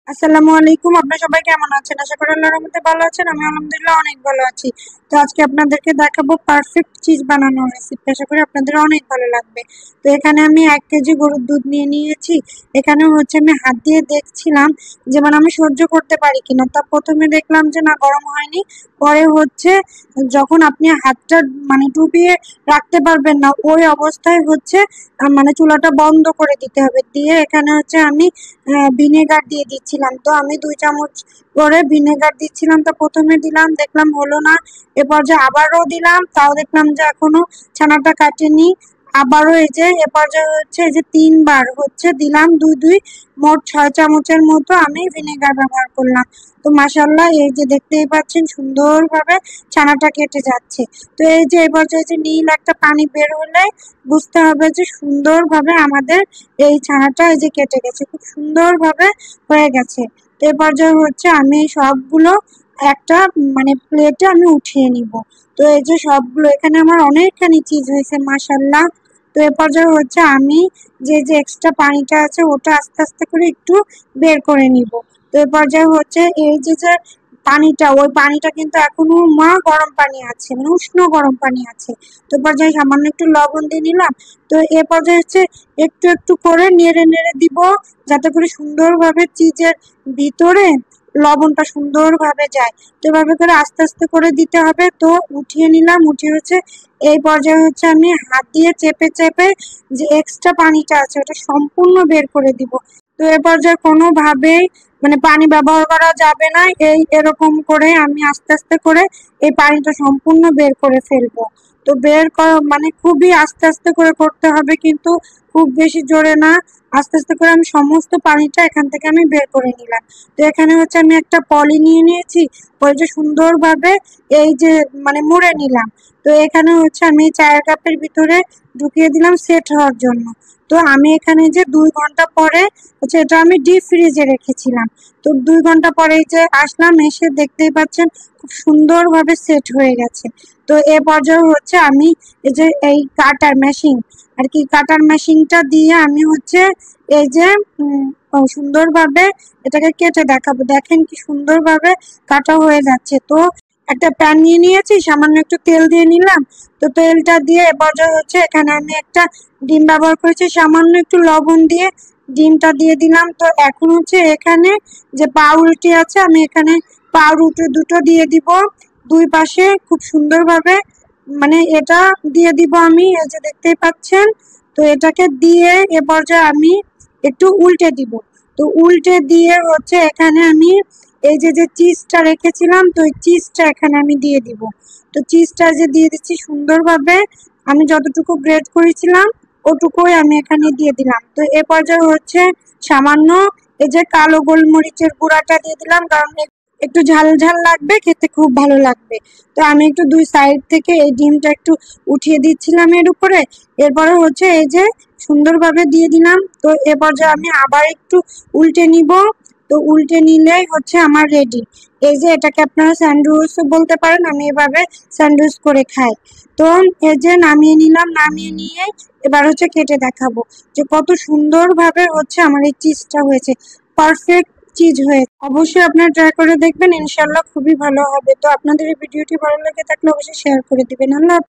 আসসালামু আলাইকুম। আপনারা সবাই কেমন আছেন? আশা করি আল্লাহর রহমতে ভালো আছেন। আমি আলহামদুলিল্লাহ অনেক ভালো আছি। তো আজকে আপনাদেরকে দেখাবো পারফেক্ট চিজ বানানোর রেসিপি। আশা করি আপনাদের অনেক ভালো লাগবে। তো এখানে আমি 1 কেজি গরুর দুধ নিয়ে নিয়েছি। এখানে হচ্ছে আমি হাত দিয়ে দেখছিলাম যে মানে আমি সহ্য করতে পারি কিনা। তা প্রথমে দেখলাম যে না, গরম হয়নি। পরে হচ্ছে যখন আপনি হাতটা মানে ডুবিয়ে রাখতে পারবেন না, ওই অবস্থায় হচ্ছে মানে চুলাটা বন্ধ করে দিতে হবে। দিয়ে এখানে হচ্ছে আমি ভিনেগার দিয়ে দিচ্ছিলাম। তো আমি 2 চামচ করে ভিনেগার দিচ্ছিলাম। তো প্রথমে দিলাম, দেখলাম হলো না। এ পর্যায়ে আবারও দিলাম, তাও দেখলাম যে এখনো ছানাটা কাটেনি। আবারও এই যে এ পর্যায়ে হচ্ছে এই যে 3 বার হচ্ছে দিলাম, 2 মোট 6 চামচের মতো আমি ভিনেগার ব্যবহার করলাম। তো মাশাআল্লাহ, এই যে দেখতেই পাচ্ছেন সুন্দরভাবে ছানাটা কেটে যাচ্ছে। তো এই যে এ পর্যায়ে যে নীল একটা পানি বের হলে বুঝতে হবে যে সুন্দরভাবে আমাদের এই ছানাটা এই যে কেটে গেছে, খুব সুন্দরভাবে হয়ে গেছে। তো এ পর্যায়ে হচ্ছে আমি সবগুলো একটা মানে প্লেটে আমি উঠিয়ে নিব। তো এই যে সবগুলো এখানে আমার অনেকখানি চিজ হয়েছে মাশাআল্লাহ। তো এ পর্যায়ে হচ্ছে আমি যে এক্সট্রা পানিটা আছে ওটা আস্তে আস্তে করে একটু বের করে নিব। তো এ পর্যায়ে হচ্ছে এই যে পানিটা, ওই পানিটা কিন্তু এখনো গরম পানি আছে, মানে উষ্ণ গরম পানি আছে। তো এ পর্যায়ে সামান্য একটু লবণ দিয়ে নিলাম। তো এ পর্যায়ে হচ্ছে একটু একটু করে নেড়ে নেড়ে দিব, যাতে করে সুন্দরভাবে চিজের ভিতরে লবণটা সুন্দরভাবে যায়। তো এভাবে করে আস্তে আস্তে করে দিতে হবে। তো উঠিয়ে নিলাম, উঠিয়ে হচ্ছে এই পর্যায়ে হচ্ছে আমি হাত দিয়ে চেপে চেপে যে এক্সট্রা পানিটা আছে ওটা সম্পূর্ণ বের করে দিব। তো এ পর্যায়ে কোনোভাবেই মানে পানি ব্যবহার করা যাবে না। এরকম করে আমি আস্তে আস্তে করে এই পানিটা সম্পূর্ণ বের করে ফেলবো। তো বের করা মানে খুবই আস্তে আস্তে করে করতে হবে, কিন্তু খুব বেশি জোরে না। আস্তে আস্তে করে আমি সমস্ত পানিটা এখান থেকে আমি বের করে নিলাম। তো এখানে হচ্ছে আমি একটা পলি নিয়ে নিয়েছি। পলিটা সুন্দরভাবে এই যে মানে মুড়ে নিলাম। তো এখানে হচ্ছে আমি চায়ের কাপের ভিতরে ঢুকিয়ে দিলাম সেট হওয়ার জন্য। তো আমি এখানে যে 2 ঘন্টা পরে হচ্ছে এটা আমি ডিপ ফ্রিজে রেখেছিলাম। তো 2 ঘন্টা পরে যে আসলাম, এসে দেখতেই পাচ্ছেন খুব সুন্দরভাবে সেট হয়ে গেছে। তো এ পর্যায়ে হচ্ছে আমি এই যে এই কাটার মেশিন আর কি, কাটার মেশিনটা দিয়ে আমি হচ্ছে এই যে সুন্দরভাবে এটাকে কেটে দেখাবো। দেখেন কি সুন্দরভাবে কাটা হয়ে যাচ্ছে। তো একটা প্যান নিয়ে নিয়েছি, সামান্য একটু তেল দিয়ে নিলাম। তো তেলটা দিয়ে এ পর্যায়ে হচ্ছে এখানে আমি একটা ডিম ব্যবহার করেছি, সামান্য একটু লবণ দিয়ে ডিমটা দিয়ে দিলাম। তো এখন হচ্ছে এখানে যে পাউরুটি আছে, আমি এখানে পাউরুটি দুটো দিয়ে দিব 2 পাশে খুব সুন্দরভাবে, মানে এটা দিয়ে দিব আমি, এই যে দেখতেই পাচ্ছেন। তো এটাকে দিয়ে এ পর্যায়ে আমি একটু উল্টে দিব। তো উল্টে দিয়ে হচ্ছে এখানে আমি এই যে চিজটা রেখেছিলাম, তো ওই চিজটা এখানে আমি দিয়ে দিব। তো চিজটা যে দিয়ে দিচ্ছি সুন্দরভাবে, আমি যতটুকু গ্রেট করেছিলাম ওটুকুই আমি এখানে দিয়ে দিলাম। তো এ পর্যায়ে হচ্ছে সামান্য এই যে কালো গোলমরিচের গুঁড়াটা দিয়ে দিলাম, কারণ একটু ঝাল ঝাল লাগবে, খেতে খুব ভালো লাগবে। তো আমি একটু 2 সাইড থেকে এই ডিমটা একটু উঠিয়ে দিচ্ছিলাম এর উপরে। এরপরে হচ্ছে এই যে সুন্দরভাবে দিয়ে দিলাম। তো এ পর্যায়ে আমি আবার একটু উল্টে নিব। তো উল্টে নিলেই হচ্ছে আমার রেডি। এই যে এটাকে আপনারা স্যান্ডউইচও বলতে পারেন, আমি এভাবে স্যান্ডউইচ করে খাই। তো এই যে নামিয়ে নিলাম, নামিয়ে নিয়ে এবার হচ্ছে কেটে দেখাবো যে কত সুন্দরভাবে হচ্ছে আমার এই চিজটা হয়েছে। পারফেক্ট চিজ হয়েছে। অবশ্যই আপনারা ট্রাই করে দেখবেন, ইনশাল্লাহ খুবই ভালো হবে। তো আপনাদের এই ভিডিওটি ভালো লেগে থাকলে অবশ্যই শেয়ার করে দিবেন। আল্লাহ